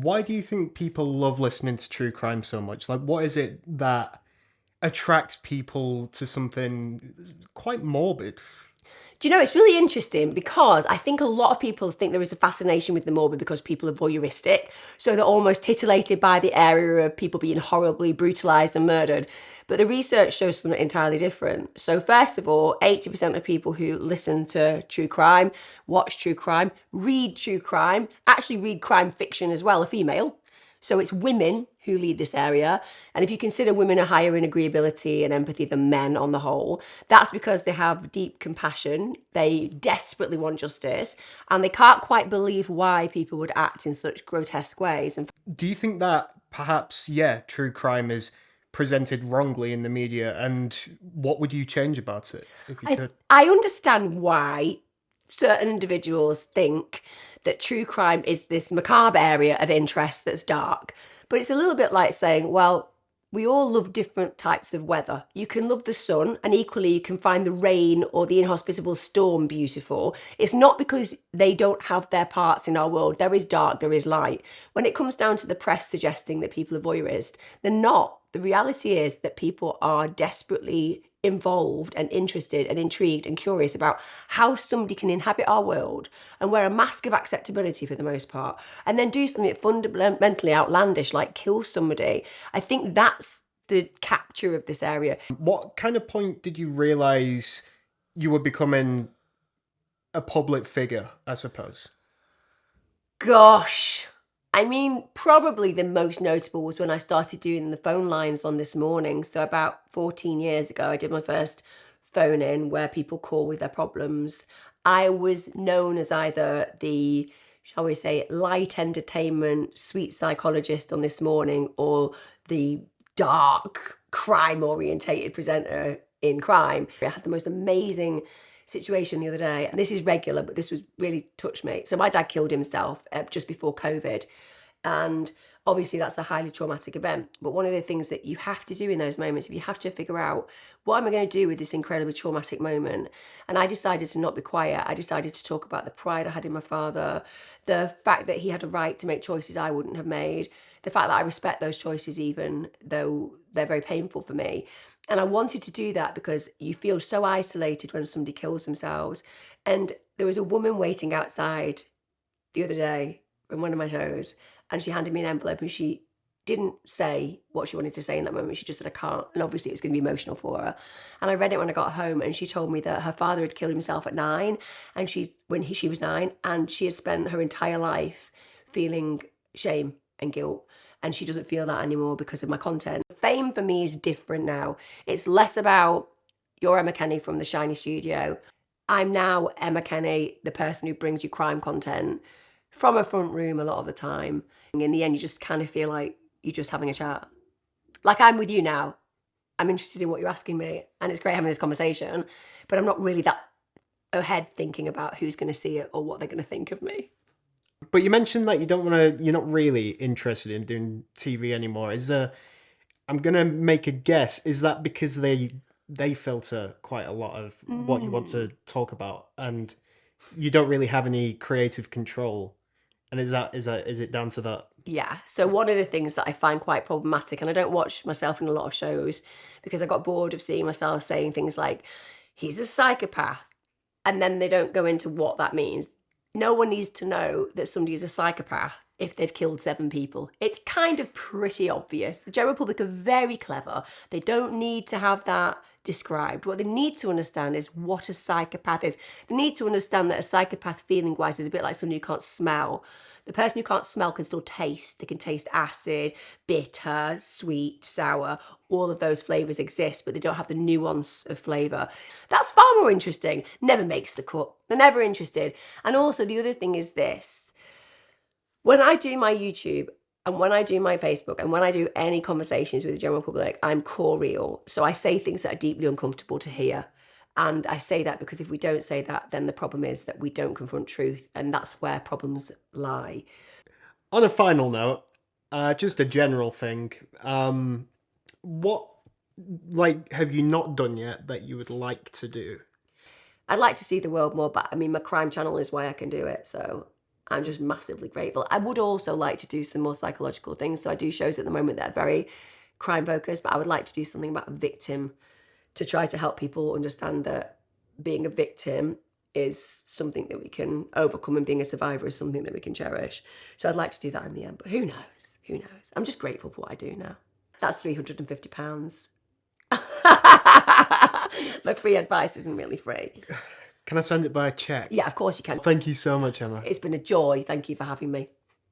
Why do you think people love listening to true crime so much? Like, what is it that attracts people to something quite morbid? Do you know, it's really interesting because I think a lot of people think there is a fascination with the morbid because people are voyeuristic. So they're almost titillated by the area of people being horribly brutalized and murdered. But the research shows something entirely different. So, first of all, 80% of people who listen to true crime, watch true crime, read true crime, actually read crime fiction as well, are female. So it's women who lead this area. And if you consider women are higher in agreeability and empathy than men on the whole, that's because they have deep compassion. They desperately want justice and they can't quite believe why people would act in such grotesque ways. And Do you think that perhaps, yeah, true crime is presented wrongly in the media? And what would you change about it if you I, could? I understand why certain individuals think that true crime is this macabre area of interest that's dark. But it's a little bit like saying, well, we all love different types of weather. You can love the sun, and equally, you can find the rain or the inhospitable storm beautiful. It's not because they don't have their parts in our world. There is dark, there is light. When it comes down to the press suggesting that people are voyeurist, they're not. The reality is that people are desperately involved and interested and intrigued and curious about how somebody can inhabit our world and wear a mask of acceptability for the most part and then do something fundamentally outlandish like kill somebody. I think that's the capture of this area. What kind of point did you realize you were becoming a public figure, I suppose? Gosh, I mean, probably the most notable was when I started doing the phone lines on This Morning. So about 14 years ago, I did my first phone in where people call with their problems. I was known as either the, shall we say, light entertainment, sweet psychologist on This Morning or the dark crime orientated presenter in crime. I had the most amazing situation the other day, and this is regular, but this was really touched me. So my dad killed himself just before COVID, and obviously that's a highly traumatic event. But one of the things that you have to do in those moments, if you have to figure out what am I going to do with this incredibly traumatic moment, and I decided to not be quiet. I decided to talk about the pride I had in my father, the fact that he had a right to make choices I wouldn't have made, the fact that I respect those choices even though they're very painful for me. And I wanted to do that because you feel so isolated when somebody kills themselves. And there was a woman waiting outside the other day in one of my shows, and she handed me an envelope and she didn't say what she wanted to say in that moment. She just said, I can't. And obviously it was going to be emotional for her. And I read it when I got home, and she told me that her father had killed himself at 9, and she was 9, and she had spent her entire life feeling shame and guilt. And she doesn't feel that anymore because of my content. Fame for me is different now. It's less about you're Emma Kenny from the Shiny Studio. I'm now Emma Kenny, the person who brings you crime content from a front room a lot of the time. In the end, you just kind of feel like you're just having a chat. Like I'm with you now. I'm interested in what you're asking me, and it's great having this conversation, but I'm not really that ahead thinking about who's going to see it or what they're going to think of me. But you mentioned that you don't want to, you're not really interested in doing TV anymore. Is there, I'm going to make a guess, is that because they filter quite a lot of what you want to talk about and you don't really have any creative control? And is it down to that? Yeah. So one of the things that I find quite problematic, and I don't watch myself in a lot of shows because I got bored of seeing myself saying things like, he's a psychopath. And then they don't go into what that means. No one needs to know that somebody is a psychopath if they've killed 7 people. It's kind of pretty obvious. The general public are very clever. They don't need to have that described. What they need to understand is what a psychopath is. They need to understand that a psychopath, feeling wise, is a bit like somebody who can't smell. The person who can't smell can still taste. They can taste acid, bitter, sweet, sour. All of those flavours exist, but they don't have the nuance of flavour. That's far more interesting. Never makes the cut. They're never interested. And also the other thing is this. When I do my YouTube and when I do my Facebook and when I do any conversations with the general public, I'm core real. So I say things that are deeply uncomfortable to hear. And I say that because if we don't say that, then the problem is that we don't confront truth. And that's where problems lie. On a final note, just a general thing. What, like, have you not done yet that you would like to do? I'd like to see the world more, but I mean, my crime channel is why I can do it. So I'm just massively grateful. I would also like to do some more psychological things. So I do shows at the moment that are very crime focused, but I would like to do something about a victim to try to help people understand that being a victim is something that we can overcome and being a survivor is something that we can cherish. So I'd like to do that in the end, but who knows? Who knows? I'm just grateful for what I do now. That's £350. My free advice isn't really free. Can I send it by a check? Yeah, of course you can. Thank you so much, Emma. It's been a joy. Thank you for having me.